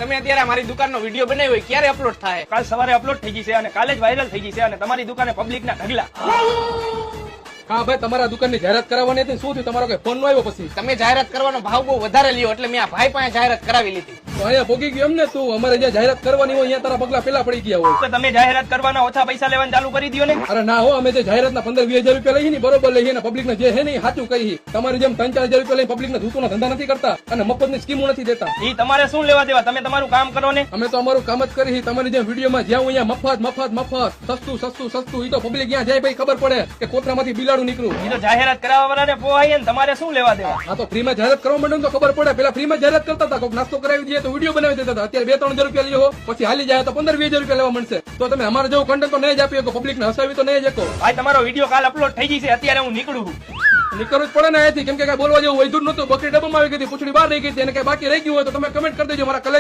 તમે અત્યારે મારી દુકાનનો વિડીયો બનાવ્યો હોય ક્યારે અપલોડ થાય? કાલ સવારે અપલોડ થઈ જશે અને કાલે જ વાયરલ થઈ જશે અને તમારી દુકાને પબ્લિક ના ઢગલા. હા ભાઈ, તમારા દુકાનની જાહેરાત કરાવવાની હતી, શું થયું? તમારો કઈ ફોન નો આવ્યો? પછી તમે જાહેરાત કરવાનો ભાવ બહુ વધારે લ્યો એટલે મેં આ ભાઈ પાસે જાહેરાત કરાવી લીધી. તો અહીંયા ભોગી ગયો એમ ને તું? અમારે જ્યાં જાહેરાત કરવાની હોય અહીંયા તારા પગલા પેલા પડી ગયા હોય. તો તમે જાહેરાત કરવાના ઓછા પૈસા લેવાનું ચાલુ કરી દો ને. અરે ના હો, અમે જે જાહેરાતના 15-20 હજાર રૂપિયા લઈએ ને બરોબર લઈએ ને પબ્લિક ને જે છે ને એ સાચું કહી. તમારી જેમ 3-4 હજાર રૂપિયા લઈને પબ્લિક ને ધૂતુના ધંધા નથી કરતા અને મફતની સ્કીમો નથી દેતા. ઈ તમારે શું લેવા દેવા? તમે તમારું કામ કરો ને. અમે તો અમારું કામ જ કરી. તમારી જેમ વિડીયોમાં જ્યાં હું અહીંયા મફત મફત મફત સસ્તું સસ્તું સસ્તું, ઈ તો પબ્લિક ત્યાં જાય ભાઈ ખબર પડે કે કોથરામાંથી બિલાડું નીકળું. ઈ તો જાહેરાત કરાવવા વાળાને પોહાય ને, તમારે શું લેવા દેવા? આ તો ફ્રીમાં જાહેરાત કરવા માંડે તો ખબર પડે. પેલા ફ્રીમાં જાહેરાત કરતા હતા, કોઈક નાસ્તો કરાવી દઈએ તો વિડીયો બનાવી દેતા હતા. અત્યારે 2-3 હજાર રૂપિયા લ્યો, પછી હાલી જાય તો 15-20 હજાર રૂપિયા લેવા મળશે. તો તમે અમારે જેવું કન્ટેન્ટ તો નહીં જ આપી શકો, પબ્લિક ને હસાવી તો નહીં જ શકો. ભાઈ તમારો વિડીયો કાલ અપલોડ થઈ જશે, અત્યારે હું નીકળું છું. નીકળવું જ પડે ને અહીંયાથી, કેમ કે કઈ બોલવા જેવું વૈધું નતું. બકરી ડબ્બામાં આવી ગઈ હતી, પૂછડી બહાર રહી ગઈ હતી અને કઈ બાકી રહી ગયું હોય તો તમે કમેન્ટ કરી દેજો. મારા